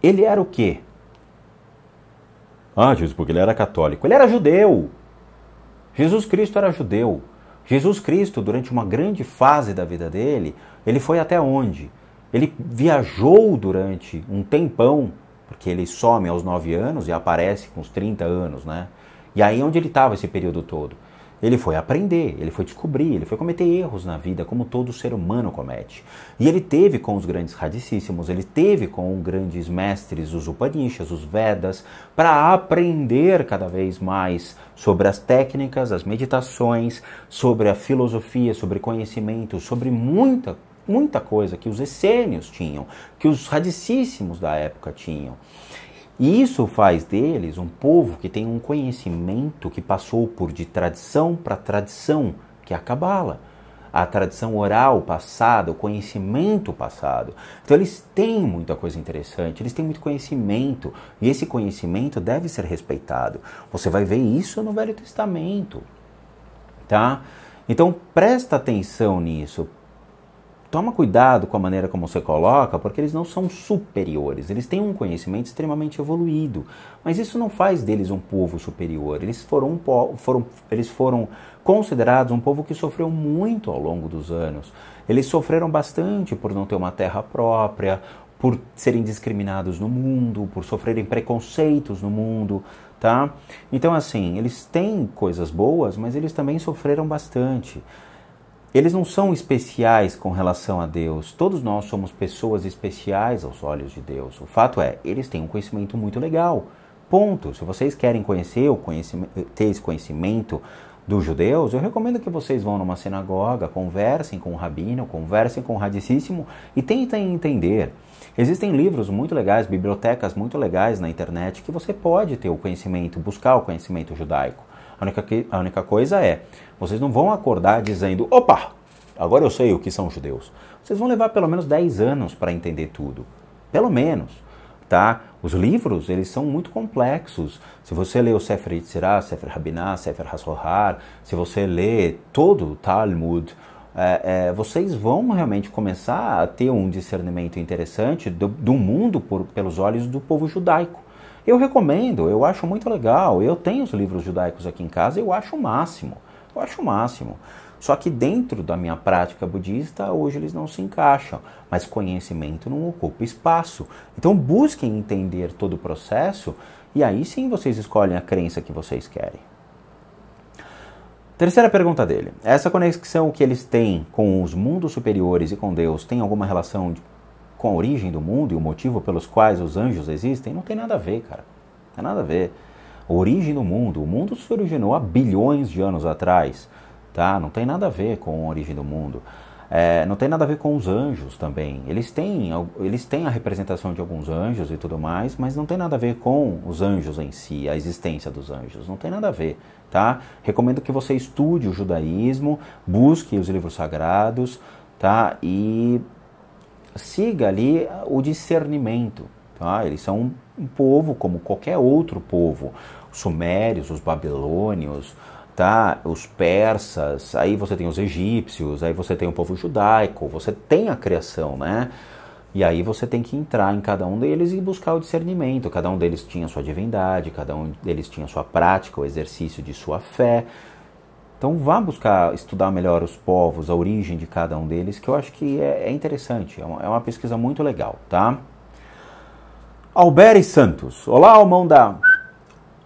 Ele era o quê? Ah, Jesus, porque ele era católico. Ele era judeu. Jesus Cristo era judeu. Jesus Cristo, durante uma grande fase da vida dele, ele foi até onde? Ele viajou durante um tempão, porque ele some aos 9 anos e aparece com os 30 anos, né? E aí onde ele estava esse período todo? Ele foi aprender, ele foi descobrir, ele foi cometer erros na vida, como todo ser humano comete. E ele teve com os grandes radicíssimos, ele teve com os grandes mestres, os Upanishads, os Vedas, para aprender cada vez mais sobre as técnicas, as meditações, sobre a filosofia, sobre conhecimento, sobre muita coisa que os essênios tinham, que os radicíssimos da época tinham. E isso faz deles um povo que tem um conhecimento que passou por de tradição para tradição, que é a Cabala. A tradição oral passada, o conhecimento passado. Então eles têm muita coisa interessante, eles têm muito conhecimento. E esse conhecimento deve ser respeitado. Você vai ver isso no Velho Testamento, tá? Então presta atenção nisso. Toma cuidado com a maneira como você coloca, porque eles não são superiores. Eles têm um conhecimento extremamente evoluído. Mas isso não faz deles um povo superior. Eles foram considerados um povo que sofreu muito ao longo dos anos. Eles sofreram bastante por não ter uma terra própria, por serem discriminados no mundo, por sofrerem preconceitos no mundo, tá? Então, assim, eles têm coisas boas, mas eles também sofreram bastante. Eles não são especiais com relação a Deus. Todos nós somos pessoas especiais aos olhos de Deus. O fato é, eles têm um conhecimento muito legal. Ponto. Se vocês querem ter esse conhecimento dos judeus, eu recomendo que vocês vão numa sinagoga, conversem com o rabino, conversem com o radicíssimo e tentem entender. Existem livros muito legais, bibliotecas muito legais na internet que você pode ter o conhecimento, buscar o conhecimento judaico. A única coisa é, vocês não vão acordar dizendo, opa, agora eu sei o que são judeus. Vocês vão levar pelo menos 10 anos para entender tudo. Pelo menos, tá? Os livros, eles são muito complexos. Se você lê o Sefer Yetzirah, Sefer Rabinah, Sefer HaZohar, se você lê todo o Talmud, vocês vão realmente começar a ter um discernimento interessante do mundo pelos olhos do povo judaico. Eu recomendo, eu acho muito legal. Eu tenho os livros judaicos aqui em casa, eu acho o máximo. Só que dentro da minha prática budista, hoje eles não se encaixam. Mas conhecimento não ocupa espaço. Então busquem entender todo o processo e aí sim vocês escolhem a crença que vocês querem. Terceira pergunta dele. Essa conexão que eles têm com os mundos superiores e com Deus tem alguma relação com a origem do mundo e o motivo pelos quais os anjos existem? Não tem nada a ver, cara. Não tem nada a ver. A origem do mundo. O mundo se originou há bilhões de anos atrás. Tá? Não tem nada a ver com a origem do mundo. Não tem nada a ver com os anjos também. Eles têm a representação de alguns anjos e tudo mais, mas não tem nada a ver com os anjos em si, a existência dos anjos. Não tem nada a ver, tá? Recomendo que você estude o judaísmo, busque os livros sagrados, tá? E siga ali o discernimento, tá? Eles são um povo como qualquer outro povo. Os sumérios, os babilônios, tá? Os persas, aí você tem os egípcios, aí você tem o povo judaico, você tem a criação, né? E aí você tem que entrar em cada um deles e buscar o discernimento. Cada um deles tinha sua divindade, cada um deles tinha sua prática, o exercício de sua fé. Então vá buscar estudar melhor os povos, a origem de cada um deles, que eu acho que é interessante, é uma pesquisa muito legal, tá? Alberi Santos. Olá, Almão.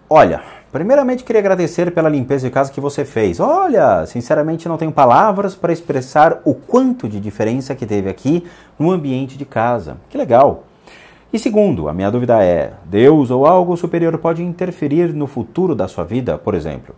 Olha, primeiramente queria agradecer pela limpeza de casa que você fez. Olha, sinceramente não tenho palavras para expressar o quanto de diferença que teve aqui no ambiente de casa. Que legal. E segundo, a minha dúvida é, Deus ou algo superior pode interferir no futuro da sua vida? Por exemplo,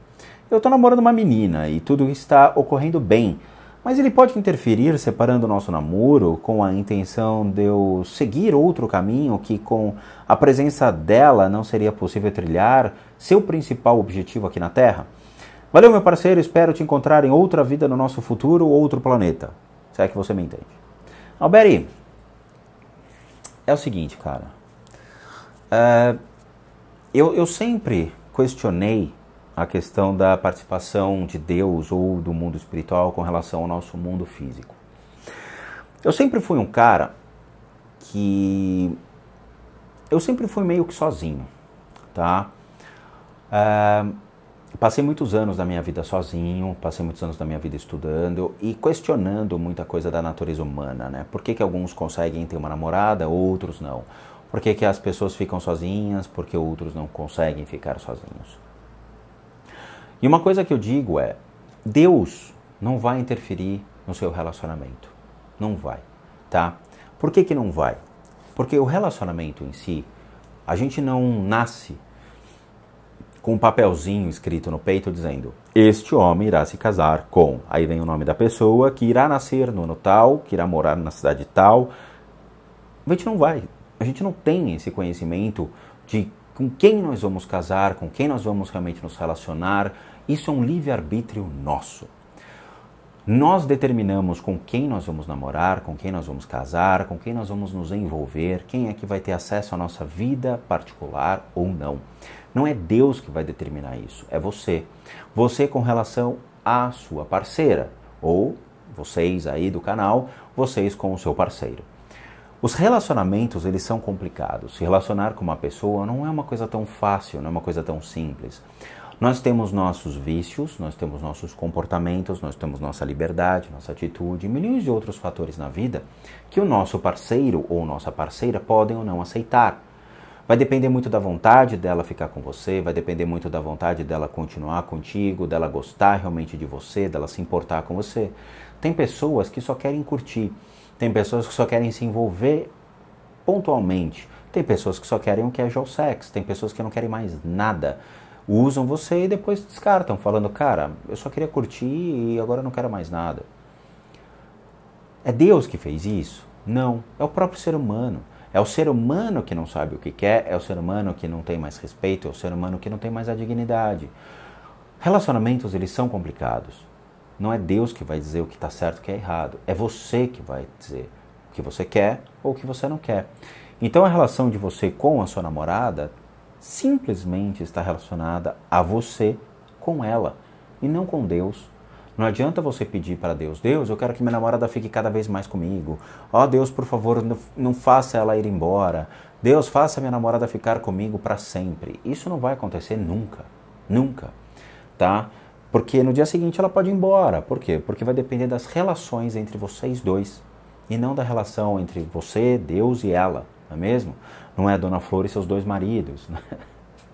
eu estou namorando uma menina e tudo está ocorrendo bem, mas ele pode interferir separando o nosso namoro com a intenção de eu seguir outro caminho que com a presença dela não seria possível trilhar seu principal objetivo aqui na Terra? Valeu, meu parceiro, espero te encontrar em outra vida no nosso futuro ou outro planeta. Se é que você me entende. Alberi, é o seguinte, cara. Eu sempre questionei a questão da participação de Deus ou do mundo espiritual com relação ao nosso mundo físico. Eu sempre fui um cara que... Eu sempre fui meio que sozinho, tá? Passei muitos anos da minha vida sozinho, passei muitos anos da minha vida estudando e questionando muita coisa da natureza humana, né? Por que alguns conseguem ter uma namorada, outros não? Por que as pessoas ficam sozinhas, porque outros não conseguem ficar sozinhos? E uma coisa que eu digo é, Deus não vai interferir no seu relacionamento. Não vai, tá? Por que não vai? Porque o relacionamento em si, a gente não nasce com um papelzinho escrito no peito dizendo, este homem irá se casar com, aí vem o nome da pessoa, que irá nascer no ano tal, que irá morar na cidade tal. A gente não vai, a gente não tem esse conhecimento de com quem nós vamos casar, com quem nós vamos realmente nos relacionar. Isso é um livre-arbítrio nosso. Nós determinamos com quem nós vamos namorar, com quem nós vamos casar, com quem nós vamos nos envolver, quem é que vai ter acesso à nossa vida particular ou não. Não é Deus que vai determinar isso, é você. Você com relação à sua parceira, ou vocês aí do canal, vocês com o seu parceiro. Os relacionamentos, eles são complicados. Se relacionar com uma pessoa não é uma coisa tão fácil, não é uma coisa tão simples. Nós temos nossos vícios, nós temos nossos comportamentos, nós temos nossa liberdade, nossa atitude, milhões de outros fatores na vida que o nosso parceiro ou nossa parceira podem ou não aceitar. Vai depender muito da vontade dela ficar com você, vai depender muito da vontade dela continuar contigo, dela gostar realmente de você, dela se importar com você. Tem pessoas que só querem curtir, tem pessoas que só querem se envolver pontualmente, tem pessoas que só querem o casual sex, tem pessoas que não querem mais nada. Usam você e depois descartam, falando, cara, eu só queria curtir e agora eu não quero mais nada. É Deus que fez isso? Não, é o próprio ser humano. É o ser humano que não sabe o que quer, é o ser humano que não tem mais respeito, é o ser humano que não tem mais a dignidade. Relacionamentos, eles são complicados. Não é Deus que vai dizer o que está certo e o que é errado. É você que vai dizer o que você quer ou o que você não quer. Então a relação de você com a sua namorada simplesmente está relacionada a você com ela e não com Deus. Não adianta você pedir para Deus, Deus, eu quero que minha namorada fique cada vez mais comigo. Ó Deus, por favor, não faça ela ir embora. Deus, faça minha namorada ficar comigo para sempre. Isso não vai acontecer nunca, nunca, tá? Porque no dia seguinte ela pode ir embora. Por quê? Porque vai depender das relações entre vocês dois e não da relação entre você, Deus e ela, não é mesmo? Não é a Dona Flor e seus dois maridos,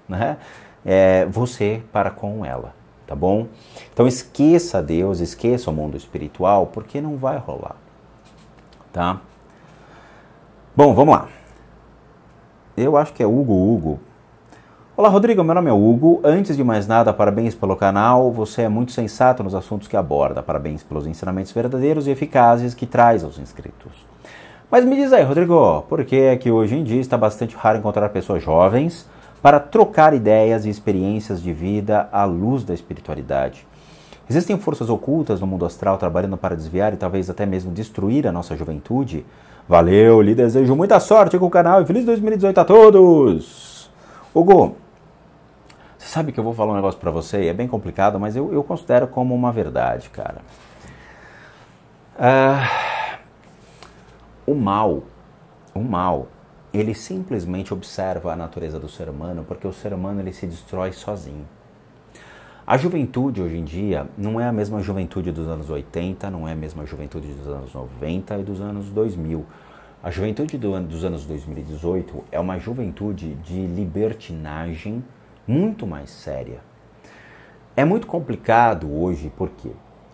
né? É você para com ela, tá bom? Então esqueça Deus, esqueça o mundo espiritual, porque não vai rolar, tá? Bom, vamos lá. Eu acho que é Hugo. Olá, Rodrigo, meu nome é Hugo. Antes de mais nada, parabéns pelo canal. Você é muito sensato nos assuntos que aborda. Parabéns pelos ensinamentos verdadeiros e eficazes que traz aos inscritos. Mas me diz aí, Rodrigo, por que é que hoje em dia está bastante raro encontrar pessoas jovens para trocar ideias e experiências de vida à luz da espiritualidade? Existem forças ocultas no mundo astral trabalhando para desviar e talvez até mesmo destruir a nossa juventude? Valeu, lhe desejo muita sorte com o canal e feliz 2018 a todos! Hugo, você sabe que eu vou falar um negócio pra você, é bem complicado, mas eu considero como uma verdade, cara. O mal, ele simplesmente observa a natureza do ser humano, porque o ser humano ele se destrói sozinho. A juventude hoje em dia não é a mesma juventude dos anos 80, não é a mesma juventude dos anos 90 e dos anos 2000. A juventude dos anos 2018 é uma juventude de libertinagem muito mais séria. É muito complicado hoje, por quê?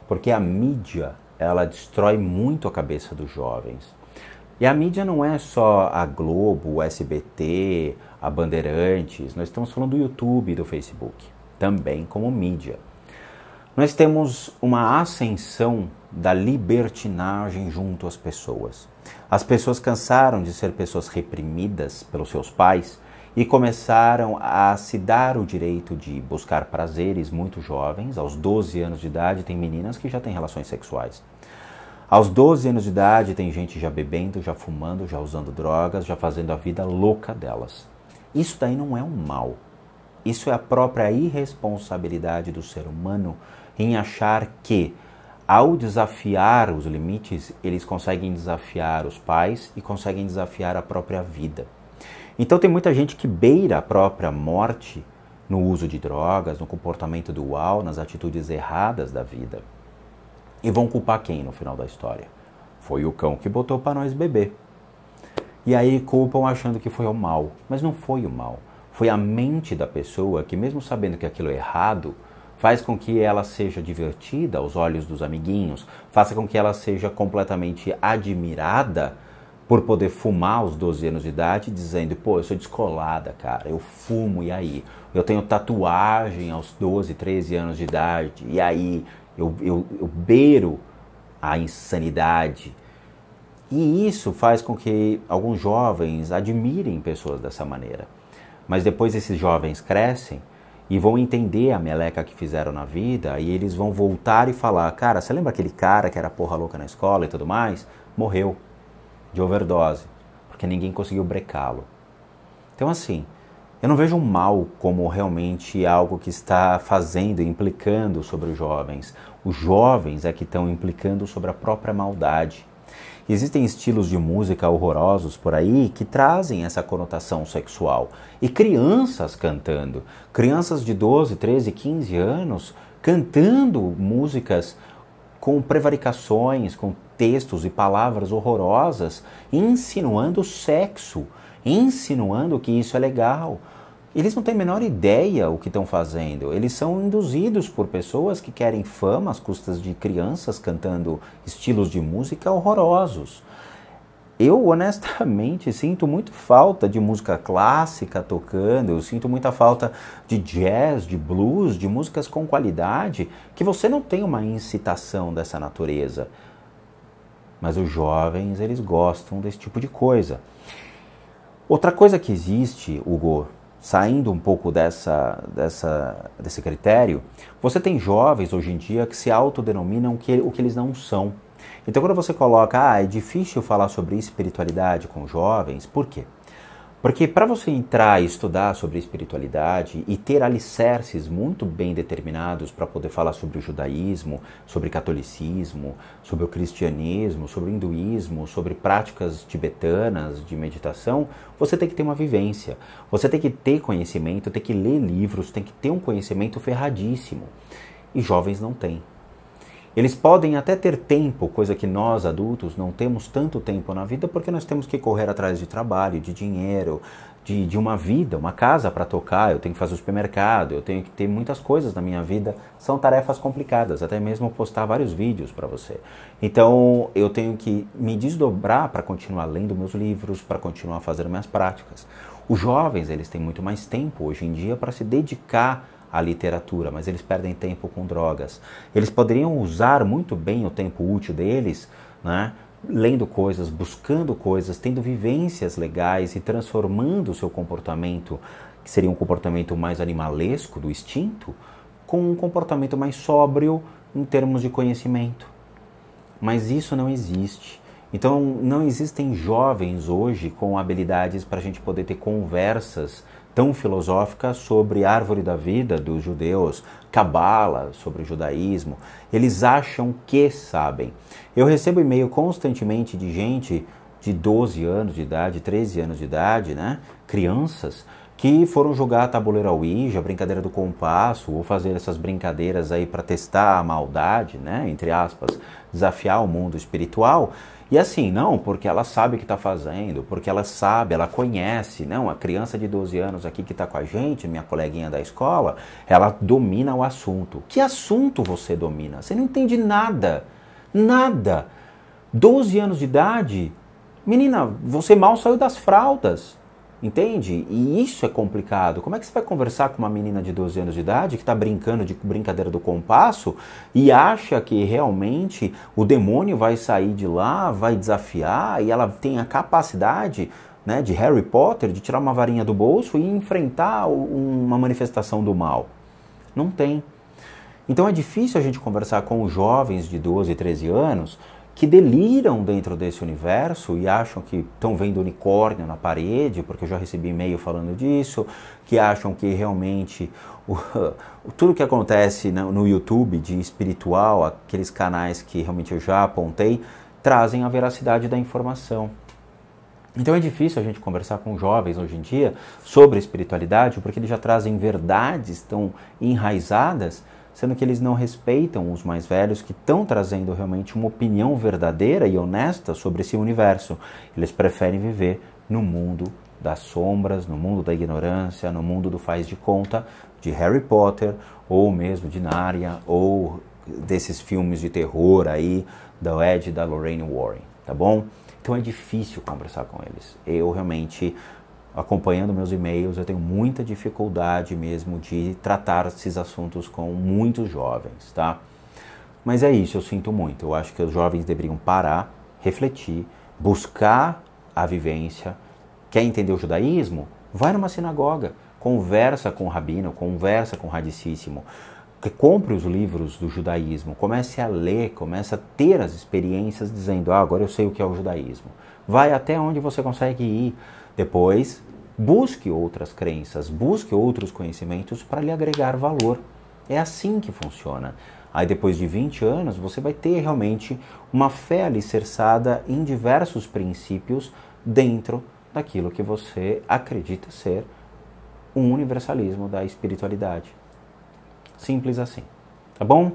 Porque a mídia, ela destrói muito a cabeça dos jovens. E a mídia não é só a Globo, o SBT, a Bandeirantes, nós estamos falando do YouTube e do Facebook, também como mídia. Nós temos uma ascensão da libertinagem junto às pessoas. As pessoas cansaram de ser pessoas reprimidas pelos seus pais e começaram a se dar o direito de buscar prazeres muito jovens. Aos 12 anos de idade tem meninas que já têm relações sexuais. Aos 12 anos de idade tem gente já bebendo, já fumando, já usando drogas, já fazendo a vida louca delas. Isso daí não é um mal. Isso é a própria irresponsabilidade do ser humano em achar que, ao desafiar os limites, eles conseguem desafiar os pais e conseguem desafiar a própria vida. Então tem muita gente que beira a própria morte no uso de drogas, no comportamento dual, nas atitudes erradas da vida. E vão culpar quem no final da história? Foi o cão que botou para nós beber. E aí culpam achando que foi o mal. Mas não foi o mal. Foi a mente da pessoa que, mesmo sabendo que aquilo é errado, faz com que ela seja divertida aos olhos dos amiguinhos, faça com que ela seja completamente admirada por poder fumar aos 12 anos de idade, dizendo, pô, eu sou descolada, cara, eu fumo, e aí? Eu tenho tatuagem aos 12, 13 anos de idade, e aí? Eu beiro a insanidade. E isso faz com que alguns jovens admirem pessoas dessa maneira. Mas depois esses jovens crescem e vão entender a meleca que fizeram na vida, e eles vão voltar e falar, cara, você lembra aquele cara que era porra louca na escola e tudo mais? Morreu de overdose, porque ninguém conseguiu brecá-lo. Então assim, eu não vejo o mal como realmente algo que está fazendo, implicando sobre os jovens. Os jovens é que estão implicando sobre a própria maldade. Existem estilos de música horrorosos por aí que trazem essa conotação sexual. E crianças cantando, crianças de 12, 13, 15 anos cantando músicas com prevaricações, com textos e palavras horrorosas, insinuando sexo, insinuando que isso é legal. Eles não têm a menor ideia o que estão fazendo. Eles são induzidos por pessoas que querem fama às custas de crianças cantando estilos de música horrorosos. Eu, honestamente, sinto muito falta de música clássica tocando, eu sinto muita falta de jazz, de blues, de músicas com qualidade, que você não tem uma incitação dessa natureza. Mas os jovens, eles gostam desse tipo de coisa. Outra coisa que existe, Hugo, saindo um pouco desse critério, você tem jovens hoje em dia que se autodenominam o que eles não são. Então quando você coloca, é difícil falar sobre espiritualidade com jovens, por quê? Porque para você entrar e estudar sobre espiritualidade e ter alicerces muito bem determinados para poder falar sobre o judaísmo, sobre o catolicismo, sobre o cristianismo, sobre o hinduísmo, sobre práticas tibetanas de meditação, você tem que ter uma vivência. Você tem que ter conhecimento, tem que ler livros, tem que ter um conhecimento ferradíssimo. E jovens não têm. Eles podem até ter tempo, coisa que nós adultos não temos tanto tempo na vida porque nós temos que correr atrás de trabalho, de dinheiro, de uma vida, uma casa para tocar, eu tenho que fazer o supermercado, eu tenho que ter muitas coisas na minha vida, são tarefas complicadas, até mesmo postar vários vídeos para você. Então eu tenho que me desdobrar para continuar lendo meus livros, para continuar fazendo minhas práticas. Os jovens, eles têm muito mais tempo hoje em dia para se dedicar à literatura, mas eles perdem tempo com drogas. Eles poderiam usar muito bem o tempo útil deles, né? Lendo coisas, buscando coisas, tendo vivências legais e transformando o seu comportamento, que seria um comportamento mais animalesco, do instinto, com um comportamento mais sóbrio em termos de conhecimento. Mas isso não existe. Então não existem jovens hoje com habilidades para a gente poder ter conversas tão filosóficas sobre a árvore da vida dos judeus, cabala, sobre o judaísmo. Eles acham que sabem. Eu recebo e-mail constantemente de gente de 12 anos de idade, 13 anos de idade, né? Crianças que foram jogar tabuleiro Ouija, brincadeira do compasso, ou fazer essas brincadeiras aí para testar a maldade, né? Entre aspas, desafiar o mundo espiritual. E assim, não, porque ela sabe o que está fazendo, porque ela sabe, ela conhece, não, a criança de 12 anos aqui que está com a gente, minha coleguinha da escola, ela domina o assunto. Que assunto você domina? Você não entende nada, nada. 12 anos de idade, menina, você mal saiu das fraldas, entende? E isso é complicado. Como é que você vai conversar com uma menina de 12 anos de idade que está brincando de brincadeira do compasso e acha que realmente o demônio vai sair de lá, vai desafiar e ela tem a capacidade, né, de Harry Potter, de tirar uma varinha do bolso e enfrentar uma manifestação do mal? Não tem. Então é difícil a gente conversar com os jovens de 12, 13 anos que deliram dentro desse universo e acham que estão vendo unicórnio na parede, porque eu já recebi e-mail falando disso, que acham que realmente tudo que acontece no YouTube de espiritual, aqueles canais que realmente eu já apontei, trazem a veracidade da informação. Então é difícil a gente conversar com jovens hoje em dia sobre espiritualidade, porque eles já trazem verdades tão enraizadas, sendo que eles não respeitam os mais velhos que estão trazendo realmente uma opinião verdadeira e honesta sobre esse universo. Eles preferem viver no mundo das sombras, no mundo da ignorância, no mundo do faz de conta, de Harry Potter, ou mesmo de Nárnia, ou desses filmes de terror aí, da Ed e da Lorraine Warren, tá bom? Então é difícil conversar com eles. Eu realmente, acompanhando meus e-mails, eu tenho muita dificuldade mesmo de tratar esses assuntos com muitos jovens, tá? Mas é isso, eu sinto muito. Eu acho que os jovens deveriam parar, refletir, buscar a vivência. Quer entender o judaísmo? Vai numa sinagoga, conversa com o rabino, conversa com o radicíssimo. Compre os livros do judaísmo, comece a ler, comece a ter as experiências dizendo, agora eu sei o que é o judaísmo. Vai até onde você consegue ir. Depois, busque outras crenças, busque outros conhecimentos para lhe agregar valor. É assim que funciona. Aí depois de 20 anos, você vai ter realmente uma fé alicerçada em diversos princípios dentro daquilo que você acredita ser um universalismo da espiritualidade. Simples assim, tá bom?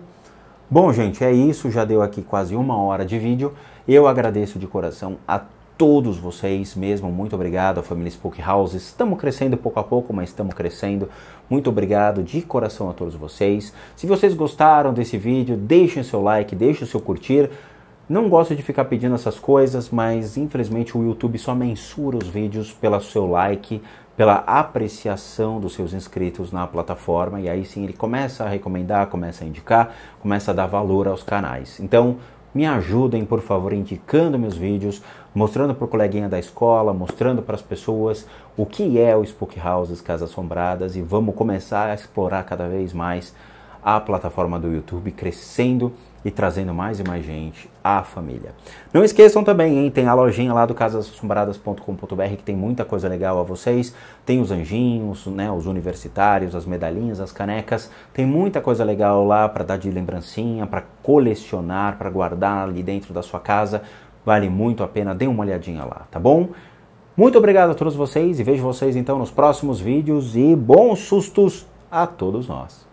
Bom, gente, é isso. Já deu aqui quase 1 hora de vídeo. Eu agradeço de coração a todos vocês mesmo, muito obrigado, a família Spook House. Estamos crescendo pouco a pouco, mas estamos crescendo. Muito obrigado de coração a todos vocês. Se vocês gostaram desse vídeo, deixem seu like, deixem o seu curtir. Não gosto de ficar pedindo essas coisas, mas infelizmente o YouTube só mensura os vídeos pelo seu like, pela apreciação dos seus inscritos na plataforma, e aí sim ele começa a recomendar, começa a indicar, começa a dar valor aos canais. Então, me ajudem, por favor, indicando meus vídeos, mostrando para o coleguinha da escola, mostrando para as pessoas o que é o Spook Houses, Casas Assombradas, e vamos começar a explorar cada vez mais a plataforma do YouTube, crescendo e trazendo mais e mais gente à família. Não esqueçam também, hein, tem a lojinha lá do casasassombradas.com.br que tem muita coisa legal a vocês. Tem os anjinhos, né, os universitários, as medalhinhas, as canecas. Tem muita coisa legal lá para dar de lembrancinha, para colecionar, para guardar ali dentro da sua casa. Vale muito a pena, dê uma olhadinha lá, tá bom? Muito obrigado a todos vocês e vejo vocês então nos próximos vídeos e bons sustos a todos nós.